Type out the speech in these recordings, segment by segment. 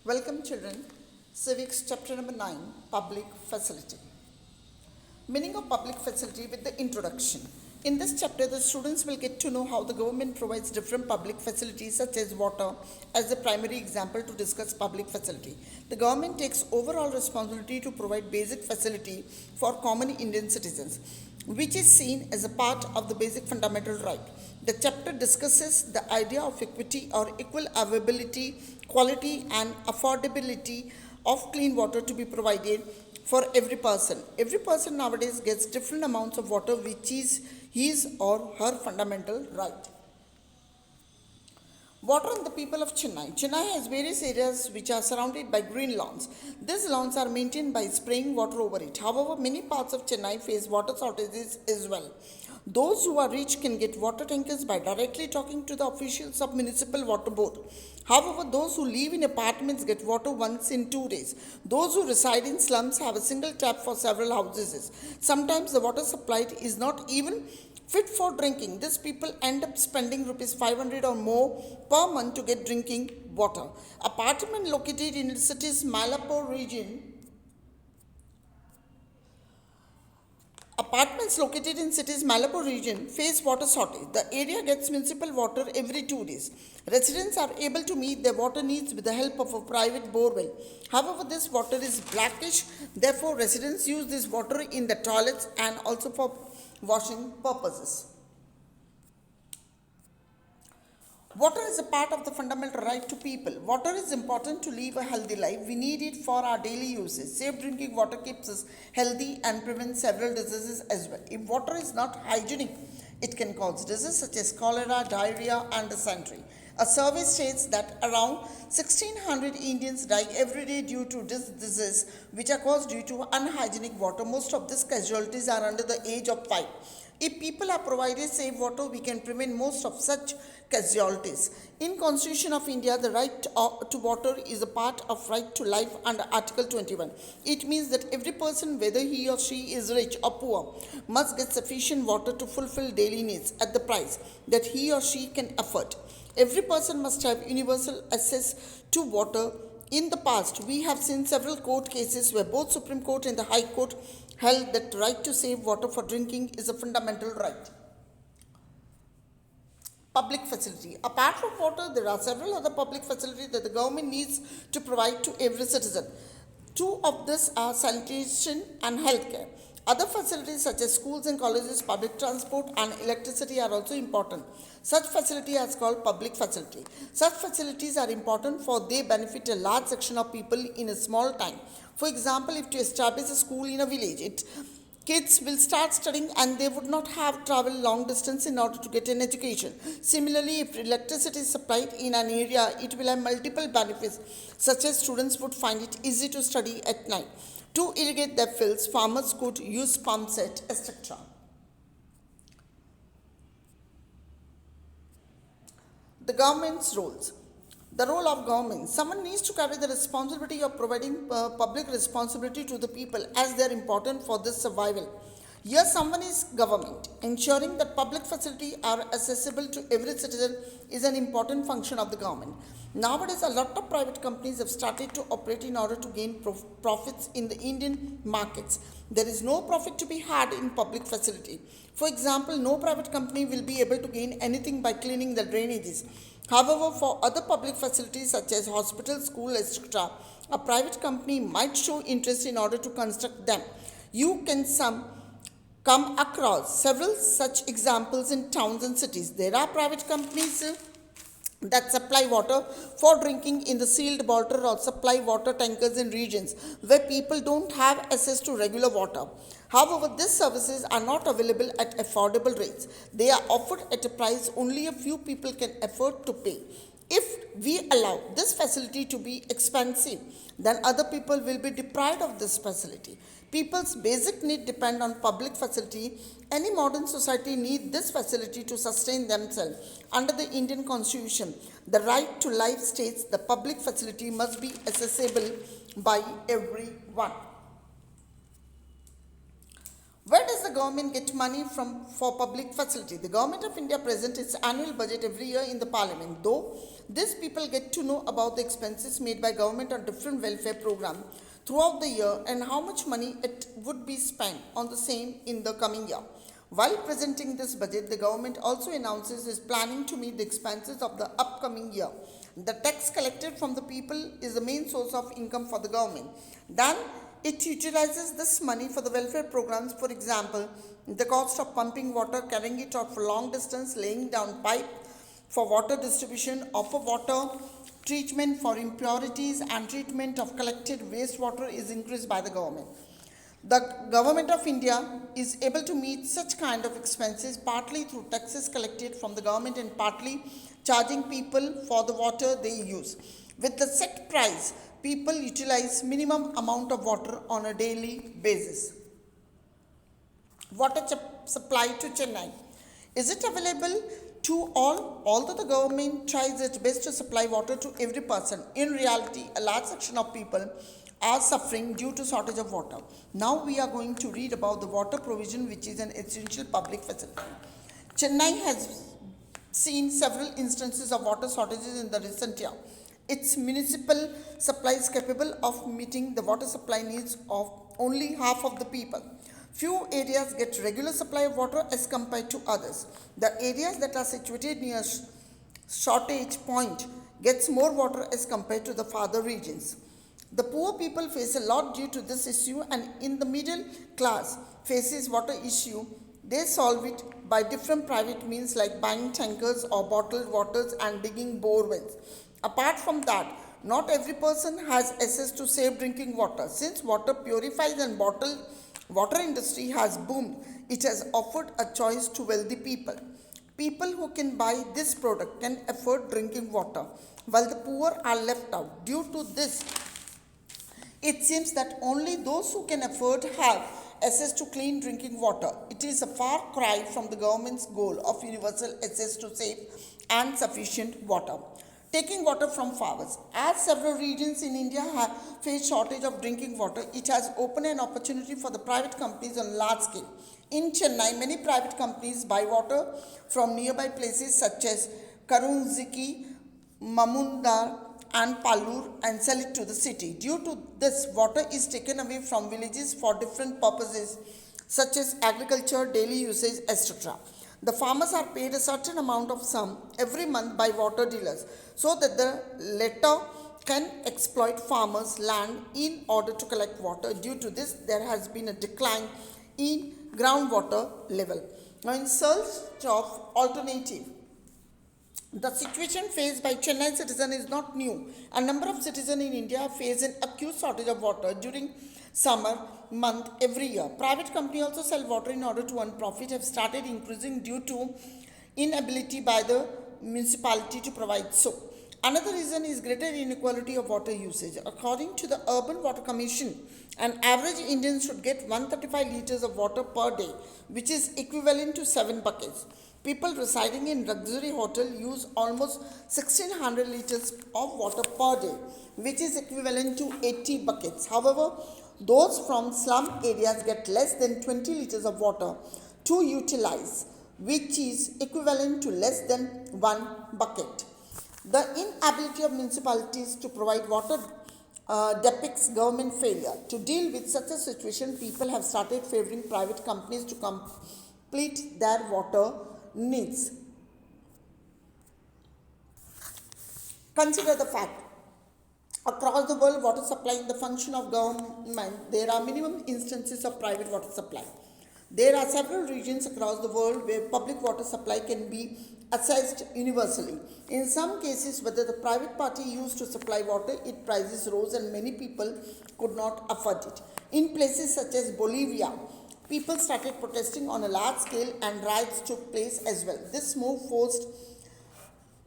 Welcome children, Civics chapter number 9, Public Facility. Meaning of public facility with the introduction. In this chapter, the students will get to know how the government provides different public facilities such as water as the primary example to discuss public facility. The government takes overall responsibility to provide basic facility for common Indian citizens, which is seen as a part of the basic fundamental right. The chapter discusses the idea of equity or equal availability, quality and affordability of clean water to be provided for every person. Every person nowadays gets different amounts of water which is his or her fundamental right. Water and the people of Chennai. Chennai has various areas which are surrounded by green lawns. These lawns are maintained by spraying water over it. However, many parts of Chennai face water shortages as well. Those who are rich can get water tankers by directly talking to the officials of municipal water board. However, those who live in apartments get water once in 2 days. Those who reside in slums have a single tap for several houses. Sometimes the water supplied is not even fit for drinking. These people end up spending rupees 500 or more per month to get drinking water. Apartment located in the city's Malapur region Apartments located in city's Malapur region face water shortage. The area gets municipal water every 2 days. Residents are able to meet their water needs with the help of a private borewell. However, this water is blackish. Therefore, residents use this water in the toilets and also for washing purposes. Water is a part of the fundamental right to people. Water is important to live a healthy life. We need it for our daily uses. Safe drinking water keeps us healthy and prevents several diseases as well. If water is not hygienic, it can cause diseases such as cholera, diarrhea, and dysentery. A survey states that around 1600 Indians die every day due to this disease, which are caused due to unhygienic water. Most of these casualties are under the age of 5. If people are provided safe water, we can prevent most of such casualties. In Constitution of India, the right to water is a part of right to life under Article 21. It means that every person, whether he or she is rich or poor, must get sufficient water to fulfill daily needs at the price that he or she can afford. Every person must have universal access to water. In the past, we have seen several court cases where both Supreme Court and the High Court held that the right to safe water for drinking is a fundamental right. Public facility. Apart from water, there are several other public facilities that the government needs to provide to every citizen. Two of these are sanitation and healthcare. Other facilities such as schools and colleges, public transport and electricity are also important. Such facility is called public facility. Such facilities are important for they benefit a large section of people in a small time. For example, if to establish a school in a village, kids will start studying and they would not have traveled long distance in order to get an education. Similarly, if electricity is supplied in an area, it will have multiple benefits, such as students would find it easy to study at night. To irrigate their fields, farmers could use pump set, etc. The government's roles. The role of government. Someone needs to carry the responsibility of providing public responsibility to the people as they are important for this survival. Here someone is government. Ensuring that public facilities are accessible to every citizen is an important function of the government. Nowadays, a lot of private companies have started to operate in order to gain profits in the Indian markets. There is no profit to be had in public facility. For example, no private company will be able to gain anything by cleaning the drainages. However, for other public facilities such as hospitals, schools, etc., a private company might show interest in order to construct them. You can come across several such examples in towns and cities. There are private companies that supply water for drinking in the sealed bottle or supply water tankers in regions where people don't have access to regular water. However, these services are not available at affordable rates. They are offered at a price only a few people can afford to pay. If we allow this facility to be expensive, then other people will be deprived of this facility. People's basic need depend on public facility. Any modern society needs this facility to sustain themselves. Under the Indian Constitution, the right to life states the public facility must be accessible by everyone. Where does the government get money from for public facility? The government of India presents its annual budget every year in the parliament. Though these people get to know about the expenses made by government on different welfare programs throughout the year and how much money it would be spent on the same in the coming year. While presenting this budget, the government also announces its planning to meet the expenses of the upcoming year. The tax collected from the people is the main source of income for the government. Then it utilizes this money for the welfare programs, for example, the cost of pumping water, carrying it out for long distance, laying down pipe for water distribution, of a water treatment for impurities and treatment of collected wastewater is increased by the government. The government of India is able to meet such kind of expenses partly through taxes collected from the government and partly charging people for the water they use. With the set price, people utilize minimum amount of water on a daily basis. Water supply to Chennai. Is it available to all? Although the government tries its best to supply water to every person, in reality, a large section of people are suffering due to shortage of water. Now we are going to read about the water provision, which is an essential public facility. Chennai has seen several instances of water shortages in the recent year. Its municipal supply is capable of meeting the water supply needs of only half of the people. Few areas get regular supply of water as compared to others. The areas that are situated near shortage point gets more water as compared to the farther regions. The poor people face a lot due to this issue, and in the middle class faces water issue. They solve it by different private means like buying tankers or bottled waters and digging bore wells. Apart from that, not every person has access to safe drinking water. Since water purifies and bottled water industry has boomed, it has offered a choice to wealthy people. People who can buy this product can afford drinking water, while the poor are left out. Due to this, it seems that only those who can afford have access to clean drinking water. It is a far cry from the government's goal of universal access to safe and sufficient water. Taking water from farmers. As several regions in India have faced shortage of drinking water, it has opened an opportunity for the private companies on large scale. In Chennai, many private companies buy water from nearby places such as Karunziki, Mamundar, and Pallur and sell it to the city. Due to this, water is taken away from villages for different purposes such as agriculture, daily usage, etc. The farmers are paid a certain amount of sum every month by water dealers so that the latter can exploit farmers' land in order to collect water. Due to this, there has been a decline in groundwater level. Now, in search of alternative, the situation faced by Chennai citizen is not new. A number of citizens in India face an acute shortage of water during summer month every year. Private companies also sell water in order to earn profit have started increasing due to inability by the municipality to provide so. Another reason is greater inequality of water usage. According to the Urban Water Commission, an average Indian should get 135 liters of water per day, which is equivalent to 7 buckets. People residing in luxury hotel use almost 1600 liters of water per day, which is equivalent to 80 buckets. However, those from slum areas get less than 20 liters of water to utilize, which is equivalent to less than 1 bucket. The inability of municipalities to provide water depicts government failure. To deal with such a situation, people have started favoring private companies to complete their water needs. Consider the fact, across the world, water supply in the function of government, there are minimum instances of private water supply. There are several regions across the world where public water supply can be assessed universally. In some cases, whether the private party used to supply water, its prices rose and many people could not afford it. In places such as Bolivia, people started protesting on a large scale and riots took place as well. This move forced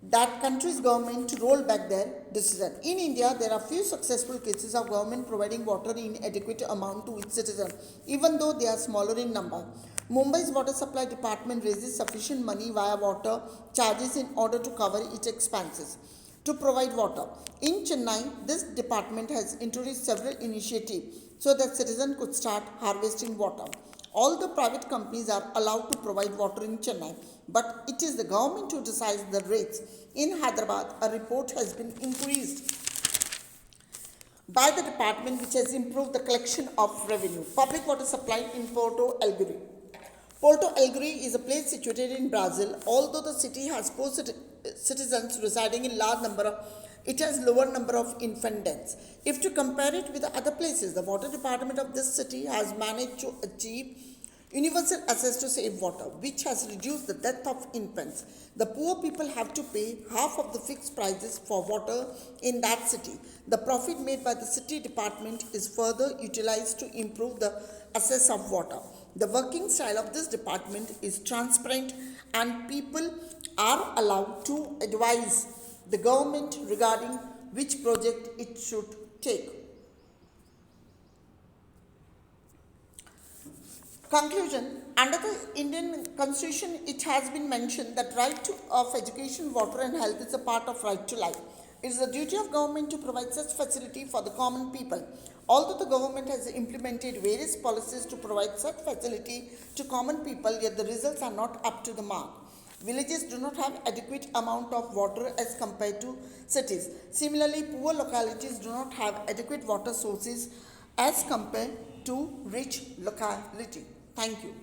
that country's government to roll back their decision. In India, there are few successful cases of government providing water in adequate amount to its citizens, even though they are smaller in number. Mumbai's water supply department raises sufficient money via water charges in order to cover its expenses to provide water. In Chennai, this department has introduced several initiatives so that citizens could start harvesting water. All the private companies are allowed to provide water in Chennai, but it is the government who decides the rates. In Hyderabad, a report has been increased by the department which has improved the collection of revenue. Public water supply in Porto Alegre. Porto Alegre is a place situated in Brazil. Although the city has poor citizens residing in large number of, it has lower number of infant deaths. If to compare it with the other places, the water department of this city has managed to achieve universal access to safe water, which has reduced the death of infants. The poor people have to pay half of the fixed prices for water in that city. The profit made by the city department is further utilized to improve the access of water. The working style of this department is transparent and people are allowed to advise the government regarding which project it should take. Conclusion. Under the Indian Constitution, it has been mentioned that of education, water and health is a part of right to life. It is the duty of government to provide such facility for the common people. Although the government has implemented various policies to provide such facility to common people, yet the results are not up to the mark. Villages do not have adequate amount of water as compared to cities. Similarly, poor localities do not have adequate water sources as compared to rich locality. Thank you.